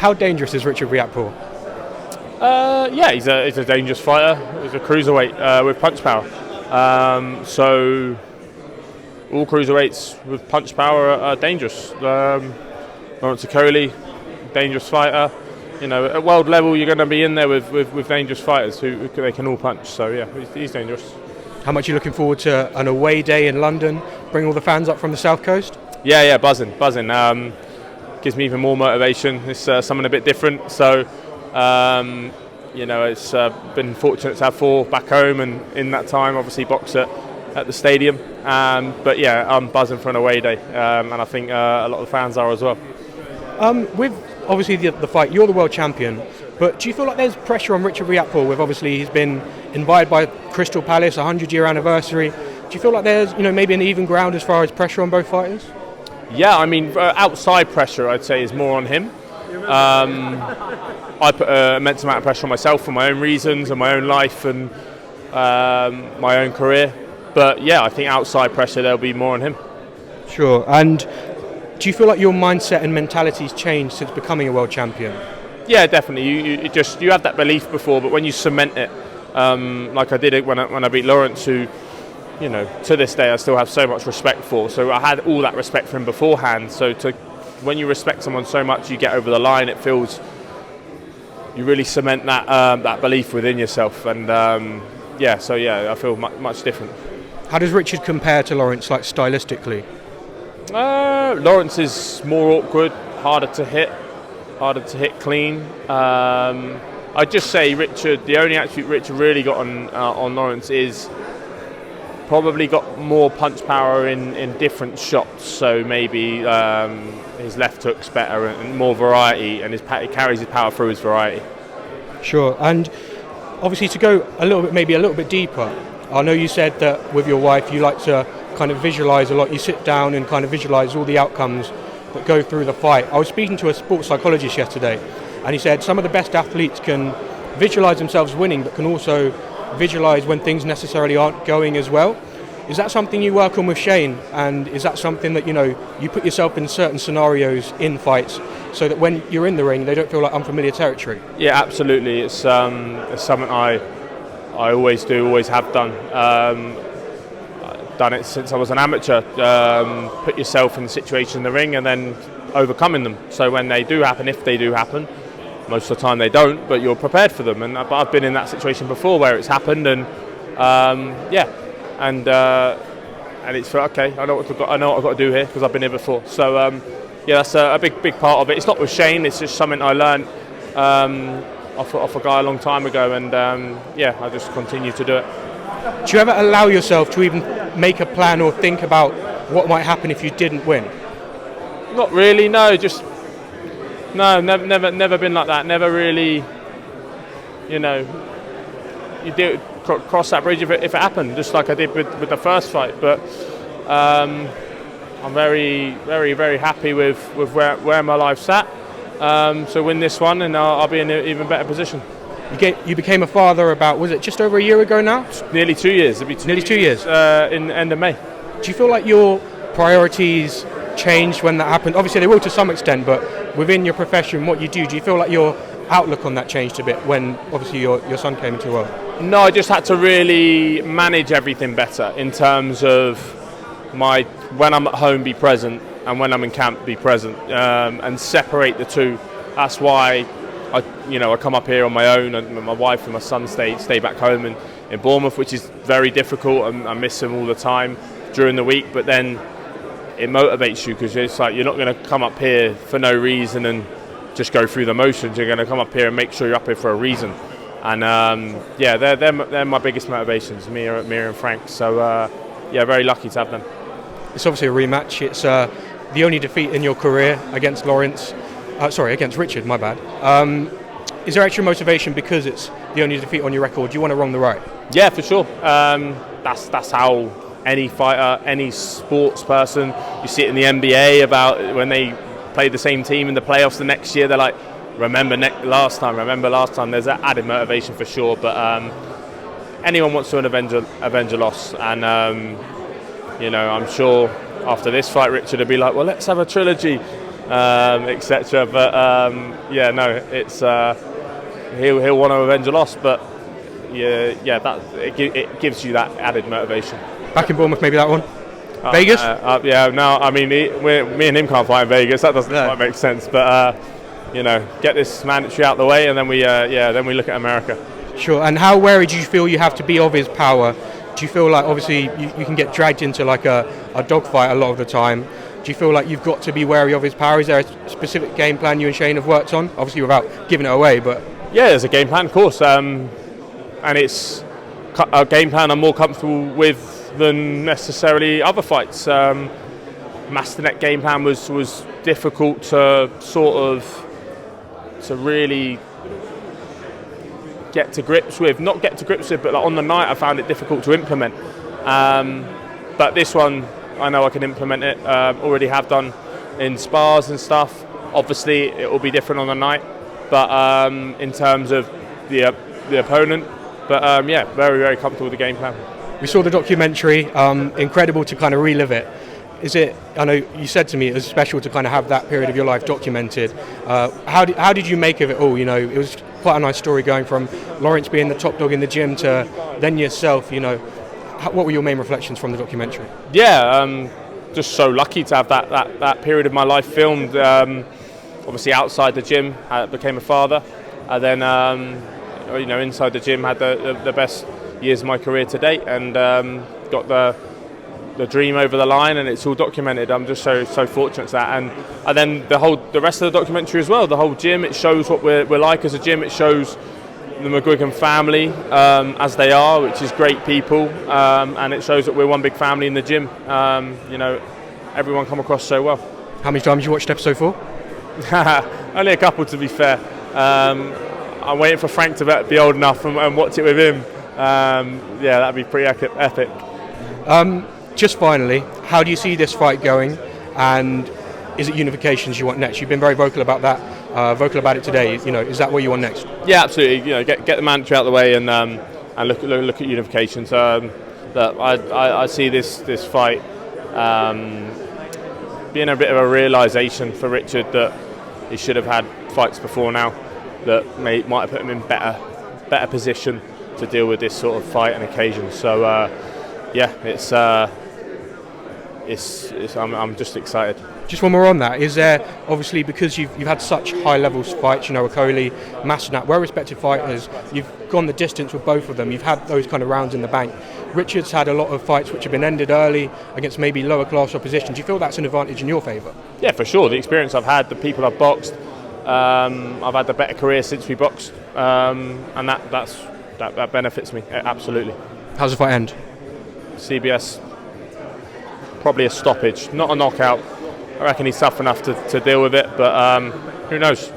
How dangerous is Richard Riakporhe? Yeah, he's a dangerous fighter. He's a cruiserweight with punch power. So all cruiserweights with punch power are dangerous. Lawrence Okoli, dangerous fighter. You know, at world level, you're going to be in there with dangerous fighters who they can all punch. So yeah, he's dangerous. How much are you looking forward to an away day in London? Bring all the fans up from the South Coast? Yeah, buzzing. Gives me even more motivation. It's something a bit different. So, you know, it's been fortunate to have 4 back home, and in that time, obviously, box at the stadium. But yeah, I'm buzzing for an away day, and I think a lot of the fans are as well. With obviously the fight, you're the world champion, but do you feel like there's pressure on Richard Riakporhe with obviously he's been invited by Crystal Palace, 100-year anniversary? Do you feel like there's maybe an even ground as far as pressure on both fighters? Yeah, I mean, outside pressure, I'd say, is more on him. I put an immense amount of pressure on myself for my own reasons and my own life and my own career. But yeah, I think outside pressure, there'll be more on him. Sure. And do you feel like your mindset and mentality's changed since becoming a world champion? Yeah, definitely. You have that belief before, but when you cement it, like I did it when I beat Lawrence, who, you know, to this day I still have so much respect for. So I had all that respect for him beforehand. So when you respect someone so much, you get over the line. It feels you really cement that belief within yourself, and I feel much different. How does Richard compare to Lawrence, like stylistically? Lawrence is more awkward, harder to hit clean. I'd just say Richard, the only attribute Richard really got on Lawrence is probably got more punch power in different shots. So maybe his left hook's better and more variety, and he carries his power through his variety. Sure, and obviously to go a little bit deeper, I know you said that with your wife you like to kind of visualise a lot. You sit down and kind of visualise all the outcomes that go through the fight. I was speaking to a sports psychologist yesterday, and he said some of the best athletes can visualise themselves winning, but can also visualise when things necessarily aren't going as well. Is that something you work on with Shane, and is that something that you put yourself in certain scenarios in fights so that when you're in the ring they don't feel like unfamiliar territory? Yeah, absolutely. It's something I always do, always have done. I've done it since I was an amateur. Put yourself in the situation in the ring and then overcoming them. So when they do happen, if they do happen, most of the time they don't, but you're prepared for them. And I've been in that situation before where it's happened, and and it's okay. I know what I've got to do here because I've been here before. So that's a big part of it. It's not with Shane. It's just something I learned off a guy a long time ago, and I just continue to do it. Do you ever allow yourself to even make a plan or think about what might happen if you didn't win? Not really. No, never been like that. Never really. You do cross that bridge if it happened, just like I did with the first fight. But I'm very, very, very happy with where my life's at. So win this one, and I'll be in an even better position. You became a father about, was it just over a year ago now? Nearly 2 years. It'll be nearly 2 years. In the end of May. Do you feel like your priorities changed when that happened? Obviously they will to some extent, but within your profession, what you do you feel like your outlook on that changed a bit when obviously your son came into the world? No, I just had to really manage everything better in terms of when I'm at home, be present, and when I'm in camp, be present, and separate the two. That's why I come up here on my own, and my wife and my son stay back home in Bournemouth, which is very difficult, and I miss them all the time during the week. But then it motivates you because it's like you're not going to come up here for no reason and just go through the motions. You're going to come up here and make sure you're up here for a reason. And they're my biggest motivations, Mia and Frank. So very lucky to have them. It's obviously a rematch. It's the only defeat in your career against against Richard, my bad. Is there extra motivation because it's the only defeat on your record? Do you want to wrong the right? Yeah, for sure. That's how any fighter, any sports person, you see it in the NBA about when they play the same team in the playoffs the next year, they're like, remember last time. There's that added motivation for sure. But anyone wants to avenge a loss, and I'm sure after this fight Richard will be like, well, let's have a trilogy. etc. But yeah, no, it's he'll want to avenge a loss, but yeah, that it gives you that added motivation. Back in Bournemouth, maybe that one. Vegas? Yeah, no, I mean, me and him can't fight in Vegas. That doesn't quite make sense. But get this mandatory out the way, and then we look at America. Sure. And how wary do you feel you have to be of his power? Do you feel like obviously you can get dragged into like a dogfight a lot of the time? Do you feel like you've got to be wary of his power? Is there a specific game plan you and Shane have worked on? Obviously without giving it away, but yeah, there's a game plan, of course, and it's a game plan I'm more comfortable with than necessarily other fights. Masternet game plan was difficult to really get to grips with. Not get to grips with, but like on the night I found it difficult to implement. But this one, I know I can implement it. Already have done in spars and stuff. Obviously, it will be different on the night, but in terms of the opponent. But yeah, very, very comfortable with the game plan. We saw the documentary. Incredible to kind of relive it. I know you said to me it was special to kind of have that period of your life documented. How did you make of it all? It was quite a nice story going from Lawrence being the top dog in the gym to then yourself. What were your main reflections from the documentary? Yeah, just so lucky to have that period of my life filmed. Obviously outside the gym, I became a father, and then inside the gym had the best years of my career to date, and got the dream over the line, and it's all documented. I'm just so fortunate to that, and then the rest of the documentary as well. The whole gym, it shows what we're like as a gym. It shows the McGuigan family as they are, which is great people, and it shows that we're one big family in the gym. Everyone come across so well. How many times you watched episode 4? Only a couple, to be fair. I'm waiting for Frank to be old enough and watch it with him. Yeah, that'd be pretty epic. Just finally, how do you see this fight going, and is it unifications you want next? You've been very vocal about that, vocal about it today. Is that what you want next? Yeah, absolutely. Get the mandatory out of the way and look at unifications. I see this fight being a bit of a realisation for Richard that he should have had fights before now that might have put him in better position to deal with this sort of fight and occasion. So yeah, I'm just excited. Just one more on that. Is there, obviously, because you've had such high levels fights, Okoli, Masnat, well-respected fighters, you've gone the distance with both of them, you've had those kind of rounds in the bank. Richard's had a lot of fights which have been ended early against maybe lower class opposition. Do you feel that's an advantage in your favour? Yeah, for sure. The experience I've had, the people I've boxed, I've had the better career since we boxed, and that benefits me, absolutely. How's the fight end? CBS, probably a stoppage, not a knockout. I reckon he's tough enough to deal with it, but who knows?